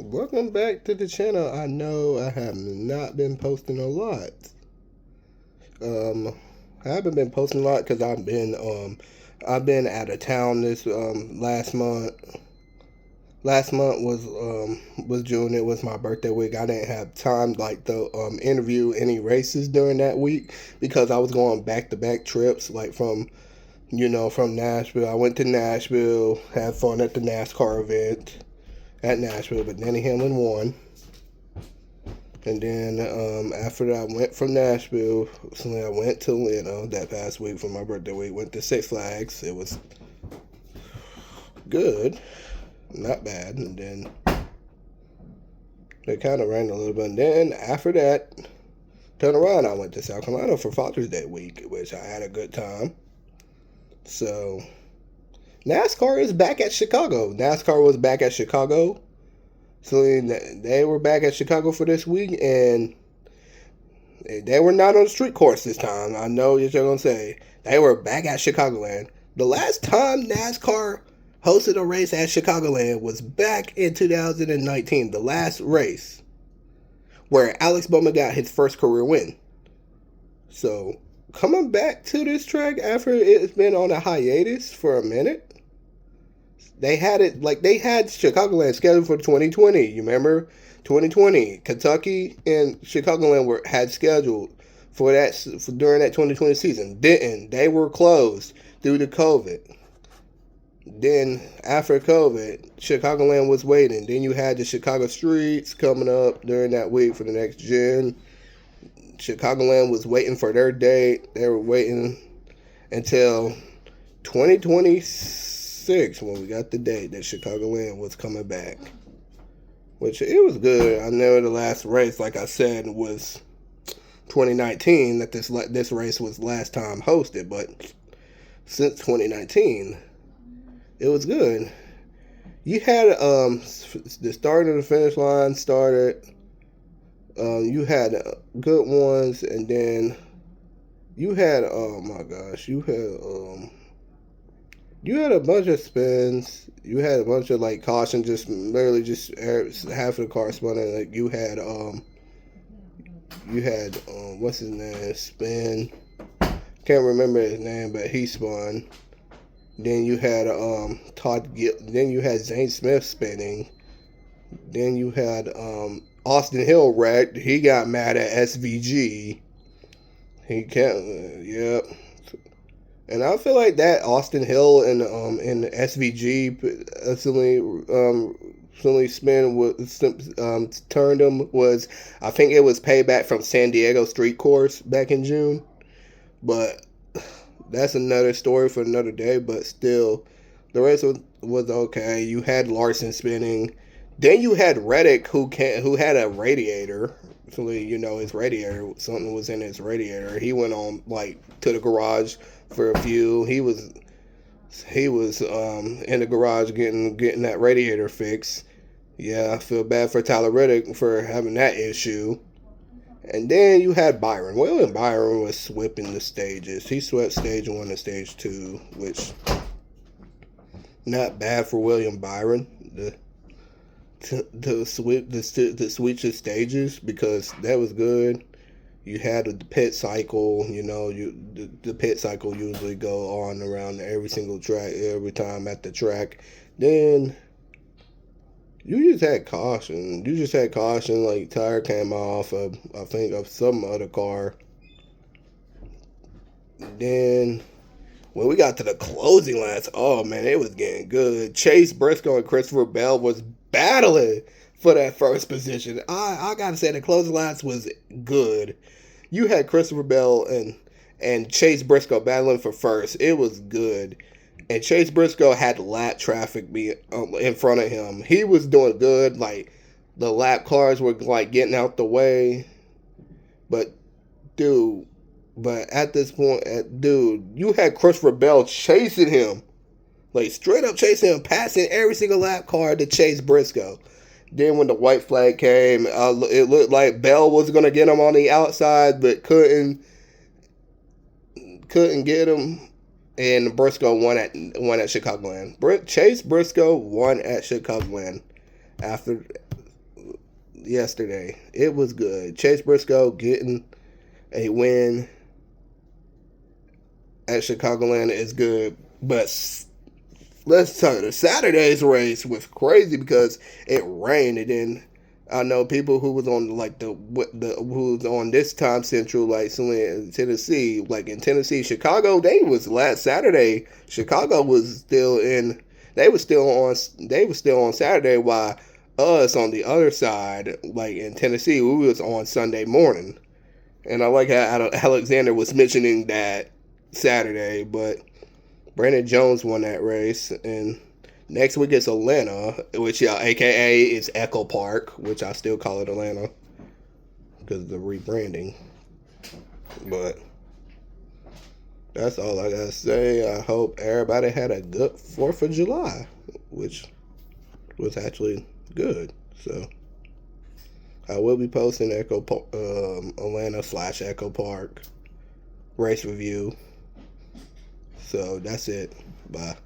Welcome back to the channel. I know I have not been posting a lot. I haven't been posting a lot because I've been out of town this last month. Last month was June. It was my birthday week. I didn't have time to interview any races during that week because I was going back to back trips from Nashville. I went to Nashville, had fun at the NASCAR event at Nashville, but Denny Hamlin won. And then after that, I went from Nashville. So I went to Atlanta that past week for my birthday week. Went to Six Flags. It was good, not bad. And then it kind of rained a little bit. And then after that, turned around. I went to South Carolina for Father's Day week, which I had a good time. So NASCAR is back at Chicago. NASCAR was back at Chicago. So they were back at Chicago for this week, and they were not on the street course this time. I know what you're going to say. They were back at Chicagoland. The last time NASCAR hosted a race at Chicagoland was back in 2019, the last race where Alex Bowman got his first career win. So coming back to this track after it's been on a hiatus for a minute. They had Chicagoland scheduled for 2020. You remember? 2020. Kentucky and Chicagoland had scheduled for during that 2020 season. Didn't. They were closed due to COVID. Then after COVID, Chicagoland was waiting. Then you had the Chicago Streets coming up during that week for the next gen. Chicagoland was waiting for their date. They were waiting until 2026 when we got the date that Chicagoland was coming back, which it was good. I know the last race, like I said, was 2019 that this race was last time hosted, but since 2019 it was good. You had the start of the finish line started. You had good ones, and then you had you had a bunch of spins. You had a bunch of caution, just literally just half of the car spun. Like you had what's his name spin. Can't remember his name, but he spun. Then you had Then you had Zane Smith spinning. Then you had Austin Hill wrecked. He got mad at SVG. He can't. Yep. And I feel like that Austin Hill and SVG suddenly turned him was, I think it was payback from San Diego Street Course back in June, but that's another story for another day. But still, the race was okay. You had Larson spinning, then you had Reddick who had a radiator. His radiator, something was in his radiator. He went on to the garage for a few. He was in the garage getting that radiator fixed. Yeah, I feel bad for Tyler Reddick for having that issue. And then you had Byron. William Byron was sweeping the stages. He swept stage 1 and stage 2, which not bad for William Byron. To sweep the stages, because that was good. You had the pit cycle. The pit cycle usually go on around every single track, every time at the track. Then you just had caution. Like tire came off of, I think, of some other car. Then when we got to the closing laps, oh man, it was getting good. Chase Briscoe and Christopher Bell was battling for that first position. I gotta say, the closing laps was good. You had Christopher Bell and Chase Briscoe battling for first. It was good. And Chase Briscoe had lap traffic be in front of him. He was doing good. Like, the lap cars were getting out the way. But at this point, you had Christopher Bell chasing him. Straight up chasing him, passing every single lap car to Chase Briscoe. Then when the white flag came, it looked like Bell was going to get him on the outside, but couldn't get him. And Briscoe won at Chicagoland. Chase Briscoe won at Chicagoland after yesterday. It was good. Chase Briscoe getting a win at Chicagoland is good, but let's tell you, Saturday's race was crazy because it rained, and then I know people who was on like the who was on this time central, like in Tennessee, like in Tennessee, Chicago. They was last Saturday. Chicago was still in. They was still on Saturday. While us on the other side, like in Tennessee, we was on Sunday morning. And I like how Alexander was mentioning that Saturday, but Brandon Jones won that race, and next week it's Atlanta, which AKA is Echo Park, which I still call it Atlanta because of the rebranding. But that's all I gotta say. I hope everybody had a good 4th of July, which was actually good. So I will be posting Atlanta/Echo Park race review. So that's it. Bye.